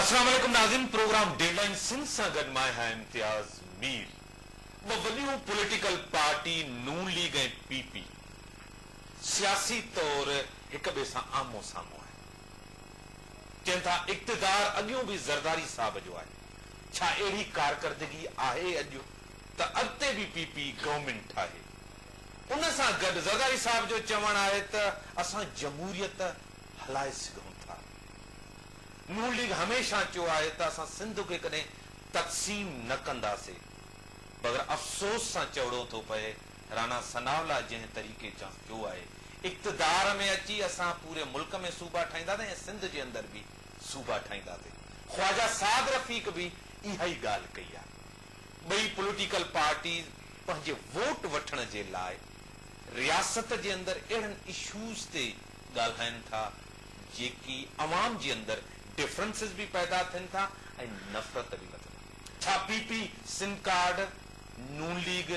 अस्सलाम वालेकुम नाज़रीन, प्रोग्राम डेडलाइन सिंध सां गॾु मां आहियां इम्तियाज़ मीर। ॿ वॾियूं पॉलिटिकल पार्टी नून लीग ऐं पीपी सियासी तौर हिक ॿिए सां आमो साम्हूं आहे। चवनि था इक़्तिदार अॻियों बि ज़रदारी साहब जो आहे। छा अहिड़ी कारकर्दगी आहे अॼु त अॻिते बि पीपी गवर्नमेंट ठाहे? उन सां गॾु ज़रदारी साहब जो चवणु आहे त असां जमहूरियत हलाए सघूं था। नून लीग हमेशह चयो आहे त असां सिंध खे कॾहिं तक़सीम न कंदासीं, मगर अफ़सोस सां चवणो थो पए राणा सनावला जंहिं तरीक़े सां चयो आहे, इक़्तिदार में अची असां पूरे मुल्क में सूबा ठाहींदासीं ऐं सिंध जे अंदरि बि सूबा ठाहींदासीं। ख्वाजा साद रफ़ीक बि इहा ई ॻाल्हि कई आहे। ॿई पॉलिटिकल पार्टी पंहिंजे वोट वठण जे लाइ रियासत जे अंदरि अहिड़नि इशूज़ ते ॻाल्हाइनि था जेकी अवाम जे अंदरि डिफरेंसिस भी पैदा थियनि था ऐं नफ़रत भी वधनि। छा पीपी सिंध कार्ड, नून लीग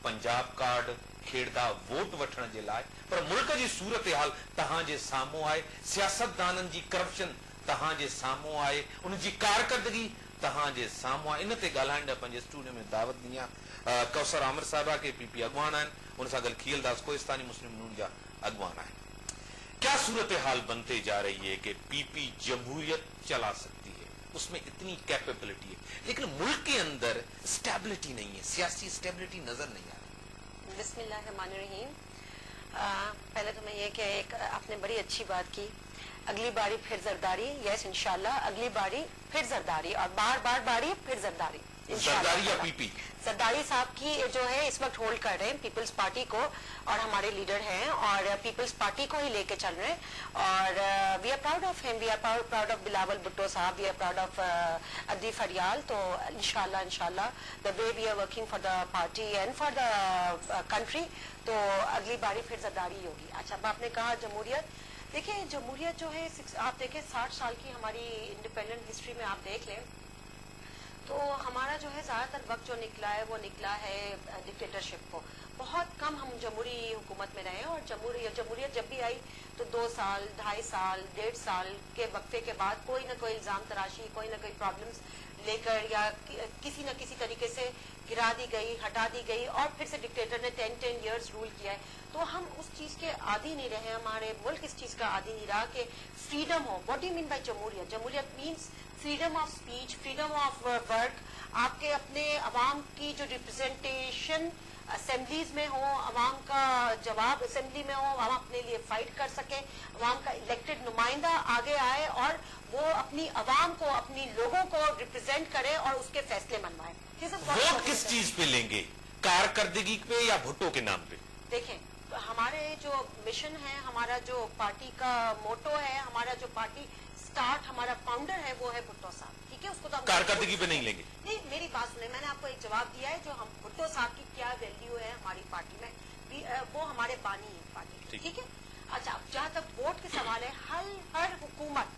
पंजाब कार्ड खेड़दा वोट वठण जे लाइ? पर मुल्क जी सूरत हाल तव्हांजे साम्हूं आहे, सियासतदाननि जी करप्शन तव्हांजे साम्हूं आहे, उन जी कारकर्दगी तव्हांजे साम्हूं आहे। इन ते ॻाल्हाइण लाइ पंहिंजे स्टूडियो में दावत ॾिनी आहे कौसर आमिर साहिबा के पीपी अॻवान आहिनि, उन सां गॾु खीलदास कोहिस्तानी मुस्लिम नून जा अॻवान आहिनि। क्या सूरत हाल बनते जा रही है कि पीपी जमहूरियत चला सकती है, उसमें इतनी कैपेबिलिटी है, लेकिन मुल्क के अंदर स्टेबिलिटी नहीं है, सियासी स्टेबिलिटी नजर नहीं आ रही। बिस्मिल्लाहिर्रहमानिर्रहीम। पहले तो मैं ये कि एक आपने बड़ी अच्छी बात की, अगली बारी फिर जरदारी। यस इंशाल्लाह अगली बारी फिर जरदारी, और बार बार बारी फिर जरदारी। जरदारी या पीपी? जरदारी साहब की जो है इस वक्त होल्ड कर रहे हैं पीपल्स पार्टी को, और हमारे लीडर हैं और पीपल्स पार्टी को ही लेके चल रहे हैं। और we are proud of him, we are proud of Bilawal Bhutto Sahab, we are proud of Adi Faryal. तो इंशाल्लाह the way we are working for the party and for the country, तो अगली बारी फिर जरदारी होगी। अच्छा, अब आपने कहा जमहूरियत, देखिए जमहूरियत जो है आप देखें 60 साल की हमारी इंडिपेंडेंट हिस्ट्री में आप देख लें तो हमारा जो है ज़्यादातर वक्त जो निकला है वो निकला है डिक्टेटरशिप को। बहुत कम हम जमहूरी हुकूमत में रहे, और जमहूरियत जब भी आई तो 2 साल, 2.5 साल, 1.5 साल के वक्फे के बाद कोई ना कोई इल्ज़ाम तराशी, कोई ना कोई प्रॉब्लम्स लेकर या किसी न किसी तरीके से गिरा दी गई, हटा दी गई, और फिर से डिक्टेटर ने 10 ईयर्स रूल किया है। तो हम उस चीज़ के आदी नहीं रहे, हमारे मुल्क इस चीज़ का आदी नहीं रहा कि फ्रीडम हो। What do you mean by जमहूरियत? जमहूरियत means freedom of speech, freedom of work, आपके अपने अवाम की जो रिप्रेजेंटेशन असेंबलीज में हो, अवाम का जवाब असेंबली में हो, अवाम अपने लिए फाइट कर सके, अवाम का इलेक्टेड नुमाइंदा आगे आए और वो अपनी अवाम को, अपनी लोगों को रिप्रेजेंट करे और उसके फैसले मनवाए। वोट किस चीज पे लेंगे, कारकर्दगी पे या भुट्टो के नाम पे? देखें, हमारे जो मिशन है, हमारा जो पार्टी का मोटो है, हमारा जो पार्टी स्टार्ट, हमारा फाउंडर है वो है भुट्टो साहब, ठीक है? उसको तो हम कारकर्दगी पे नहीं लेंगे। नहीं, मेरी बात सुने, मैंने आपको एक जवाब दिया है जो हम भुट्टो साहब की क्या वैल्यू है हमारी पार्टी में, वो हमारे बानी है पार्टी, ठीक है? अच्छा, जहाँ तक वोट के सवाल है, हर हुकूमत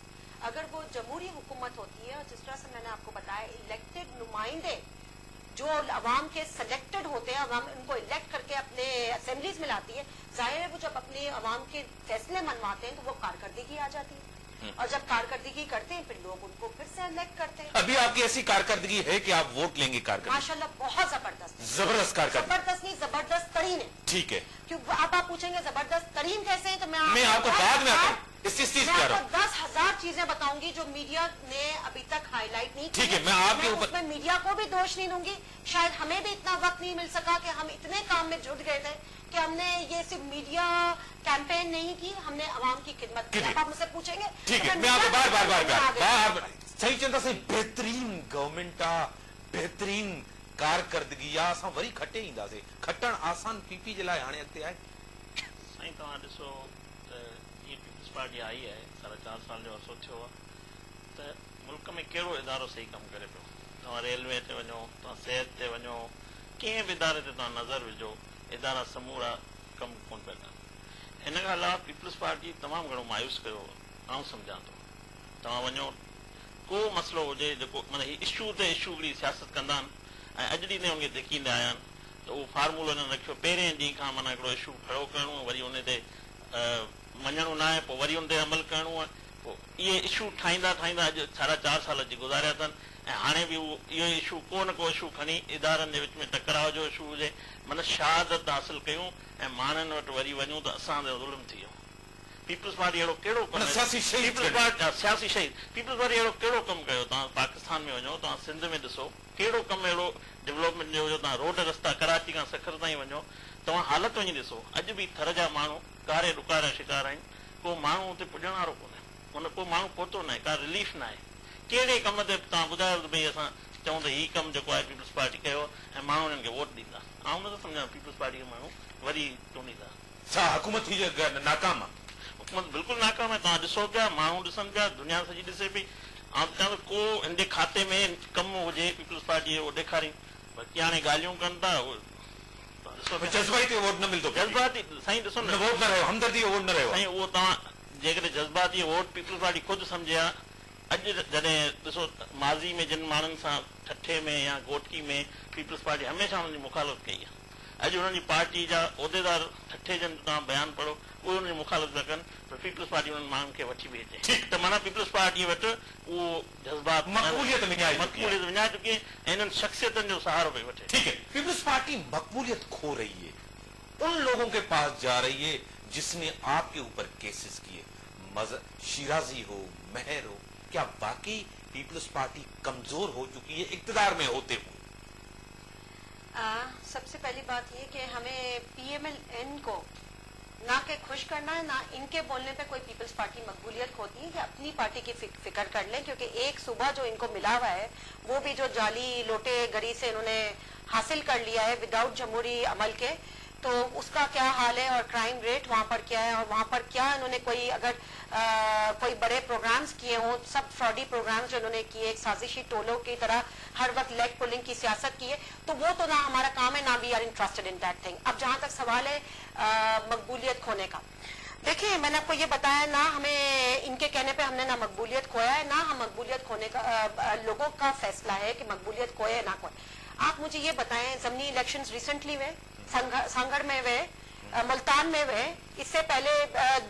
अगर वो जमहूरी हुकूमत होती है, और जिस तरह से मैंने आपको बताया इलेक्टेड नुमाइंदे जो अवाम के सिलेक्टेड होते हैं, अवाम उनको इलेक्ट करके अपने असेंबलीज में लाती है, जाहिर है वो जब अपने अवाम के फैसले मनवाते हैं तो वो कारकर्दगी आ जाती है, और जब कारकर्दगी करते हैं फिर लोग उनको फिर से इलेक्ट करते हैं। अभी आपकी ऐसी कारकर्दगी है कि आप वोट लेंगे? कारकर्दगी माशाल्लाह बहुत जबरदस्त, जबरदस्त कारकर्दगी। जबरदस्त नहीं, जबरदस्त तरीन है, ठीक है। क्यों आप पूछेंगे जबरदस्त तरीन कैसे है, तो मैं आपको बाद में आता हूँ, इस चीज पे आ रहा हूँ। 10,000 चीजें बताऊंगी जो मीडिया ने अभी तक हाईलाइट नहीं की। ठीक है, मैं आपके ऊपर उसमें मीडिया को भी दोष नहीं दूंगी, शायद हमें भी इतना वक्त नहीं मिल सका कि हम इतने काम में जुट गए थे कि हमने ये सिर्फ मीडिया कैंपेन नहीं की, हमने आवाम की खिदमत की। आप मुझसे पूछेंगे, ठीक है, मैं आपको बार सही चंदा से बेहतरीन गवर्नमेंट आ, बेहतरीन कारकर्दगी आ, असां वरी खटे ईंदासीं। खटण आसान पीपी जे लाइ हाणे अॻिते आहे? साईं, तव्हां ॾिसो त जीअं पीपल्स पार्टी आई आहे, 4.5 साल जो अर्सो थियो आहे, त मुल्क में कहिड़ो इदारो सही कमु करे पियो? तव्हां रेलवे ते वञो, तव्हां सिहत ते वञो, कंहिं बि इदारे ते तव्हां नज़र विझो, इदारा समूरा कमु कोन पिया कनि। इन खां अलावा पीपल्स पार्टी तमामु घणो मायूस कयो, आउं सम्झां थो। तव्हां वञो, को मसइलो हुजे जेको माना इशू ते इशू हिकिड़ी सियासत कंदा आहिनि ऐं अॼु ॾींहुं उनखे धिकींदा आया आहिनि, त उहो फार्मूलो हिननि रखियो, पहिरें ॾींहं खां माना हिकिड़ो इशू खड़ो करिणो, वरी उन ते मञणो न आहे, पोइ वरी उन ते अमल करिणो आहे। पोइ इहे इशू ठाहींदा ठाहींदा अॼु 4.5 साल अॼु गुज़ारिया अथनि ऐं हाणे बि उहो इहो इशू को न को इशू खणी इदारनि जे विच में टकराव जो इशू हुजे माना शहादत हासिलु कयूं ऐं माण्हुनि वटि वरी वञूं त असां ते ज़ुल्म थी वियो पीपल्स पार्टी अहिड़ो कहिड़ो कमु सियासी शहीद सियासी शहीद पीपल्स पार्टी अहिड़ो कहिड़ो कमु कयो तव्हां पाकिस्तान में वञो तव्हां सिंध में ॾिसो कहिड़ो कमु अहिड़ो डेवलपमेंट जो हुयो तव्हां रोड रस्ता कराची खां सखर ताईं वञो तव्हां हालत वञी ॾिसो अॼु बि थर जा माण्हू कारे ॾुकार जा शिकार आहिनि को माण्हू हुते पुॼण वारो कोन्हे हुन को माण्हू पहुतो न आहे का रिलीफ न आहे कहिड़े कम ते तव्हां ॿुधायो त भई असां चऊं त हीउ कमु जेको आहे पीपल्स पार्टी कयो ऐं माण्हू हुननि खे वोट ॾींदा आउं नथो सम्झां पीपल्स पार्टी जा माण्हू वरी चूंडींदा छा हुकूमत थी नाकाम आहे हुकूमत बिल्कुलु नाकाम आहे तव्हां ॾिसो पिया माण्हू ॾिसनि पिया दुनिया सॼी ॾिसे पई ऐं चवां त को हिन जे खाते में कमु हुजे पीपल्स पार्टी जो उहो ॾेखारी बाक़ी हाणे ॻाल्हियूं कनि था जज़्बाती वोट न मिलंदो जज़्बाती साईं ॾिसो न वोट न रहियो हमदर्दी वोट न रहियो साईं उहो तव्हां जेकॾहिं जज़्बाती वोट पीपल्स पार्टी ख़ुदि सम्झे हा अॼु जॾहिं ॾिसो माज़ी में जिन माण्हुनि सां ठठे में या गोटकी में पीपल्स पार्टी हमेशह हुनजी मुखालत कई आहे अॼु हुननि जी पार्टी जा उहिदेदार ठठे जन तव्हां बयानु पढ़ो उहे हुनजी मुखालत था कनि पर पीपल्स पार्टी उन्हनि माण्हुनि खे वठी बि अचे त माना पीपल्स पार्टी वटि उहो जज़्बात मक़बूलियत विञाए चुकी ऐं हिननि शख़्सियतनि जो सहारो पई वठे ठीक है पीपल्स पार्टी मकबूलियत खो रही है उन लोगों के पास जा रही है जिसने आपके ऊपर केसेस किए शिराजी हो मेहर हो क्या वाकई पीपल्स पार्टी कमजोर हो चुकी है इक्तदार में होते हुए सबसे पहली बात ये कि हमें PMLN को ना के खुश करना है ना इनके बोलने पे कोई पीपल्स पार्टी मकबूलियत खोती है कि अपनी पार्टी की फिक्र कर लें क्योंकि एक सुबह जो इनको मिला हुआ है वो भी जो जाली लोटे गरी से इन्होंने हासिल कर लिया है विदाउट जमहूरी अमल के तो उसका क्या हाल है और क्राइम रेट वहां पर क्या है और वहां पर क्या इन्होंने कोई अगर कोई बड़े प्रोग्राम्स किए हों सब फ्रॉडी प्रोग्राम्स जो इन्होंने किए एक साजिशी टोलों की तरह हर वक्त लेग पुलिंग की सियासत की है तो वो तो ना हमारा काम है ना we are interested in that thing. अब जहां तक सवाल है मकबूलियत खोने का देखिए मैंने आपको ये बताया ना हमें इनके कहने पे हमने ना मकबूलियत खोया है ना हम मकबूलियत खोने का लोगों का फैसला है कि मकबूलियत खोए ना खोए। आप मुझे ये बताएं जमनी इलेक्शंस रिसेंटली हुए संगड़ में हुए मुल्तान में हुए इससे पहले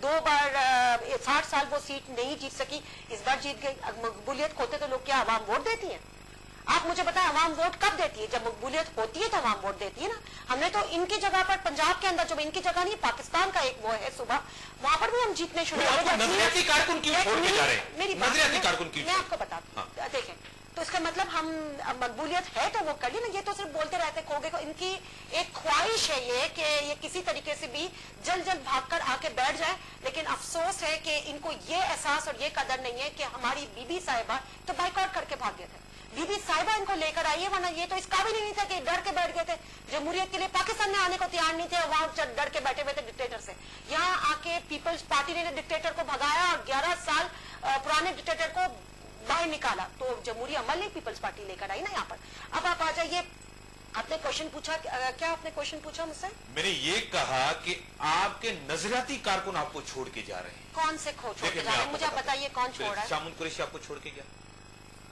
2 बार 60 साल वो सीट नहीं जीत सकी इस बार जीत गई। मकबूलियत खोते तो लोग क्या आवाम वोट देती है? आप मुझे बताएं आवाम वोट कब देती है? जब मकबूलियत होती है तो आवाम वोट देती है ना। हमने तो इनकी जगह पर पंजाब के अंदर जो इनकी जगह नहीं पाकिस्तान का एक वो है सुबह वहां पर भी हम जीतने शुरू हो गए। नजरियाती कारकुन क्यों छोड़ के जा रहे हैं? मेरी नजरियाती कारकुन क्यों? मैं आपको बताता हूँ देखें तो इसका मतलब हम मकबूलियत है तो वो कर ली ना। ये तो सिर्फ बोलते रहते खोगे को इनकी एक ख्वाहिश है ये कि ये किसी तरीके से भी जल्द जल्द भागकर आके बैठ जाए लेकिन अफसोस है कि इनको ये एहसास और ये कदर नहीं है कि हमारी बीबी साहिबा तो बाइकआउट करके भाग गए थे। बीबी साहिबा इनको लेकर आई है वरना ये तो इस काबिल ही नहीं थे कि डर के बैठ गए थे। जमहूरियत के लिए पाकिस्तान में आने को तैयार नहीं थे वहां डर के बैठे हुए थे डिक्टेटर से। यहाँ आके पीपल्स पार्टी ने डिक्टेटर को भगाया और 11 साल पुराने डिक्टेटर को बाहर निकाला तो जमहूरी अमल नहीं पीपल्स पार्टी लेकर आई ना यहाँ पर। अब आप आ जाइए आपने क्वेश्चन पूछा क्या आपने क्वेश्चन पूछा मुझसे? मैंने ये कहा कि आपके नजरियाती कारकुन आपको छोड़ के जा रहे हैं। कौन से छोड़ के जा रहे हैं मुझे आप बताइए कौन छोड़ रहा है? शामुल कुरैशी आपको छोड़ के गया।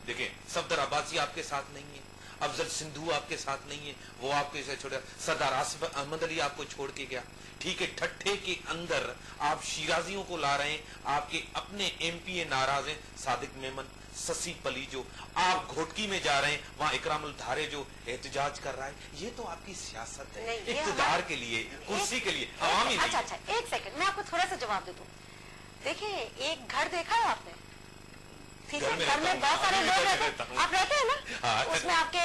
देखिए सफदर अब्बासी आपके साथ नहीं है अफजल सिंधु आपके साथ नहीं है वो आपके छोड़ा सरदार आसिफ अहमद अली आपको छोड़ के गया। ठीक है ठट्ठे के अंदर आप शिराजियों को ला रहे हैं आपके अपने MP नाराज हैं सादिक मेमन ससी पली जो आप घोटकी में जा रहे हैं वहां इकरामुल धारे जो एहतजाज कर रहा है ये तो आपकी सियासत है इक़्तिदार के लिए कुर्सी के लिए अवामी। अच्छा एक सेकंड मैं आपको थोड़ा सा जवाब दे दूं। देखिए एक घर देखा है आपने घर में बहुत सारे लोग रहते हैं आप रहते हैं ना उसमें आपके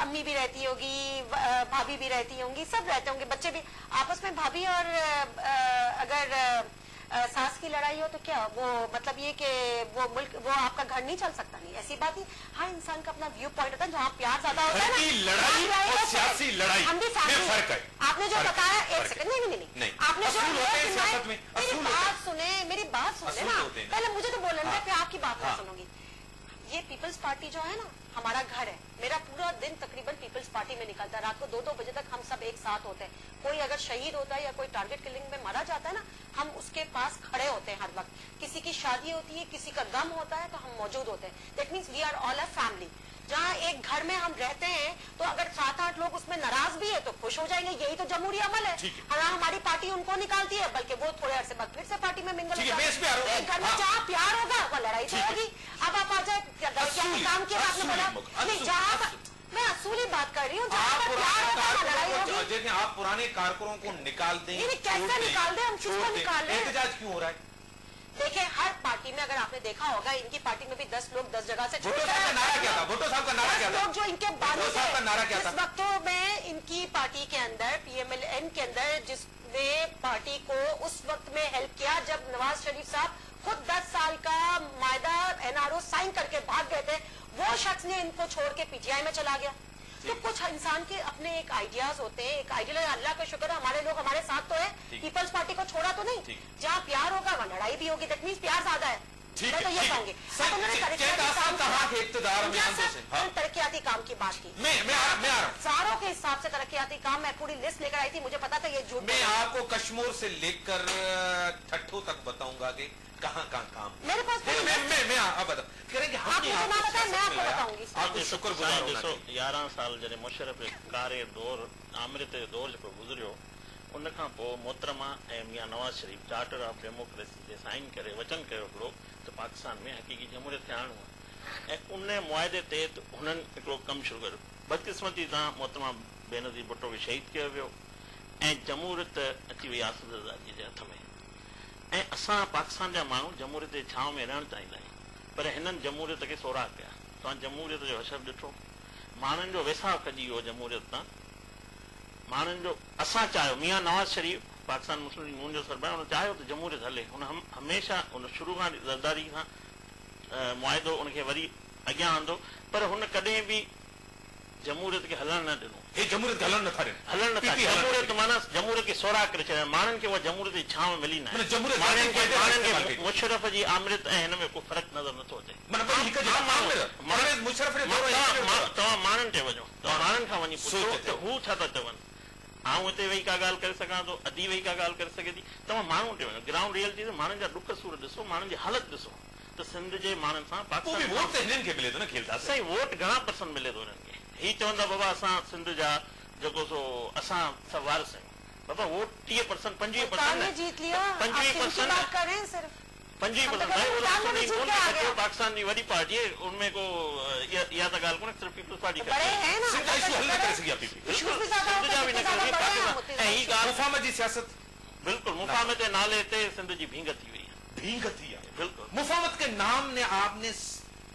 अम्मी भी रहती होगी भाभी भी रहती होंगी सब रहते होंगे बच्चे भी आपस में भाभी और अगर सास की लड़ाई हो तो क्या वो मतलब ये कि वो मुल्क वो आपका घर नहीं चल सकता नहीं ऐसी बात ही। हाँ इंसान का अपना व्यू पॉइंट होता है जहाँ प्यार ज्यादा होता है ना लड़ाई और सियासी लड़ाई हम भी फर्क है। आपने जो बताया एक सेकंड नहीं आपने जो मेरी बात सुने ना पहले मुझे तो बोलने दे फिर आपकी बात मैं सुनूंगी। ये पीपल्स पार्टी जो है ना हमारा घर है मेरा पूरा दिन तकरीबन पीपल्स पार्टी में निकलता है। रात को 2-2 बजे तक हम सब एक साथ होते हैं। कोई अगर शहीद होता है या कोई टारगेट किलिंग में मारा जाता है ना हम उसके पास खड़े होते हैं हर वक्त। किसी की शादी होती है किसी का गम होता है तो हम मौजूद होते हैं। That means we are all a family. जहाँ एक घर में हम रहते हैं तो अगर 7-8 लोग उसमें नाराज भी है तो खुश हो जाएंगे, यही तो जमहूरी अमल है। हमारी पार्टी उनको निकालती है, बल्कि वो थोड़े अरसे बाद फिर से पार्टी में मिंगल होता है। एक घर में जहाँ प्यार होगा वहाँ लड़ाई तो होगी। अब आप आ जाए काम किया आपने बोला नहीं, जहाँ मैं असूली बात कर रही हूँ, जहाँ पर प्यार होगा वहाँ लड़ाई होगी। देखिए आप पुराने कारकुनों को निकाल दें, कैसे निकाल दें, हम किसको निकाल रहे हैं? एहतजाज क्यों हो रहा है? देखिए हर पार्टी में अगर आपने देखा होगा, इनकी पार्टी में भी 10 लोग 10 जगह से भुट्टो साहब का नारा क्या था? भुट्टो साहब का नारा क्या था? लोग जो इनके बानी साहब का नारा क्या था? इस वक्तों में इनकी पार्टी के अंदर PMLN के अंदर जिसने पार्टी को उस वक्त में हेल्प किया जब नवाज शरीफ साहब खुद 10 साल का मायदा NRO साइन करके भाग गए थे, वो शख्स ने इनको छोड़ के PTI में चला गया। तो कुछ इंसान के अपने एक आइडियाज होते हैं, एक आइडिया। अल्लाह का शुक्र है हमारे लोग हमारे साथ तो है, पीपल्स पार्टी को छोड़ा तो नहीं। जहाँ प्यार होगा वहाँ लड़ाई भी होगी, दैट मींस प्यार ज्यादा है। मैं तो ये कहूंगी तरक्याती काम की बात की, सारों के हिसाब से तरक्याती काम, मैं पूरी लिस्ट लेकर आई थी, मुझे पता था ये झूठ। मैं आपको कश्मीर से लेकर ठट्ठो तक बताऊंगा कि कहाँ काम मेरे पास मैं आप बता करेंगे। आपको शुक्रगुजार ॾिसो 11 साल जॾहिं मुशरफ कारे दौर आमृत जो दौर जेको गुज़रियो, उन खां पोइ मोहतरमा ऐं मियां Nawaz Sharif charter of democracy ते साइन करे वचन कयो हिकिड़ो त पाकिस्तान में हक़ीक़ी जमहूरियत खे आणो आहे, ऐं उन मुआदे ते हुननि हिकिड़ो कमु शुरू कयो। बदकिस्मती सां मोहतरमा बेनज़ीर भुट्टो खे शहीद कयो वियो ऐं जमहूरियत अची वई आसिफ ज़रदारी जे हथ में। ऐं असां पाकिस्तान जा माण्हू जमहूरियत जे छांव में रहणु चाहींदा आहियूं, पर हिननि जमहूरियत खे सोराह कया। तव्हां जमहूरियत जो हशर ॾिठो, माण्हुनि जो वेसाह खजी वियो जमहूरियत तां, माण्हुनि जो असां चाहियो, मियां नवाज शरीफ पाकिस्तान मुस्लिम लीग नून जो सरबराह, हुन चाहियो त जमहूरियत हले। हुन हमेशह हुन शुरू खां ज़रदारी खां मुआदो उनखे वरी अॻियां आंदो, पर हुन कॾहिं बि जमहूरियत खे हलणु न ॾिनो। जमहूरियत हलणु नथा ॾियनि, जमहूरियत माना जमहूरियत खे सोराह करे छॾिया। माण्हुनि खे उहा जमहूरियत जी छांव मिली न आहे। मुशरफ जी आमृत ऐं हिन में को फ़र्क़ु नज़र नथो अचे। तव्हां माण्हुनि ते वञो, तव्हां माण्हुनि खां वञी पुछो त हू छा था चवनि। आऊं हिते वेही का ॻाल्हि करे सघां थो, अदी वेही का ॻाल्हि करे सघे थी। तव्हां माण्हुनि ते वञो, ग्राउंड रियलिटी ते माण्हुनि जा ॾुख सूर ॾिसो, माण्हुनि जी हालत ॾिसो त सिंध जे माण्हुनि सां पाकिस्तान साईं वोट घणा परसेंट मिले थो हिननि खे। ही चवंदा बाबा असां सिंध जा जेको सो असां सभु वारिस आहियूं। बाबा वोट 30%, 25% पाकिस्तान जी वॾी पार्टी है, उनमें को इहा त ॻाल्हि कोन्हे, सिर्फ़ पीपल्स पार्टी बिल्कुल मुफाहमत जे नाले ते सिंध जी भींग थी वई है। बिल्कुल मुफाहमत के नाम ने आपने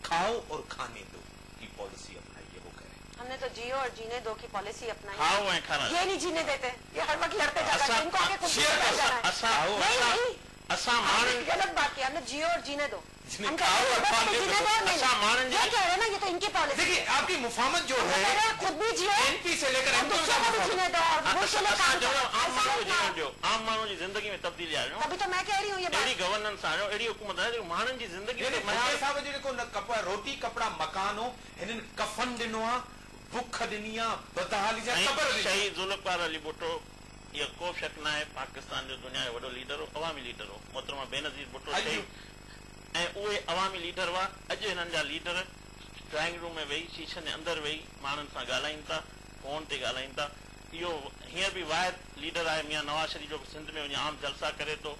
खाओ और खाने दो की पॉलिसी अपनाई है, वो कह रहे हैं। हमने तो जियो और जीने दो की पॉलिसी अपनाई। खाओ और खाना, ये नहीं जीने देते, ये हर वक्त लड़ते जाते हैं, इनको आगे कुछ गलत बात किया हमने, जियो और जीने दो। हम कह रहे ना, ये तो इनकी पॉलिसी। देखिए आपकी मुफाहमत जो है खुद भी जियो, एनपी से लेकर जीने दो और आम माण्हू जी ज़िंदगी में तब्दीली आयो। अभी तो मैं कह रही हूँ ये अहिड़ी गवर्नेंस आयो, अहिड़ी हुकूमत आहे जो माण्हुनि जी ज़िंदगी में रोटी कपड़ा मकान हो, हिननि कफन ॾिनो आहे, बुख ॾिनी आहे, बदहाली शहीद ज़ुल्फ़िकार अली भुट्टो, इहो को शक न आहे, पाकिस्तान जो दुनिया जो वॾो लीडर हो, अवामी लीडर हो। मोहतरमा बेनज़ीर भुट्टो ऐं उहे अवामी लीडर हुआ। अॼु हिननि जा लीडर ड्राइंग रूम में वेही, शीशनि जे अंदरि वेही माण्हुनि सां ॻाल्हाइनि था, फोन ते ॻाल्हाइनि था। इहो हींअर बि वाहिद लीडर आहे मियां नवाज शरीफ जो सिंध में वञी आम जलसा करे थो।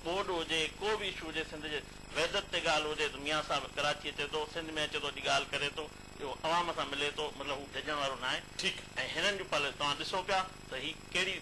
बोर्ड हुजे, को बि इशू हुजे, सिंध जे वेदर ते ॻाल्हि हुजे त मियां साहब कराची अचे थो, सिंध में अचे थो, ॻाल्हि करे थो, इहो अवाम सां मिले थो, मतिलबु हू डिॼण वारो न आहे। ठीकु। ऐं हिननि जूं पॉलिसी तव्हां ॾिसो पिया त ही कहिड़ी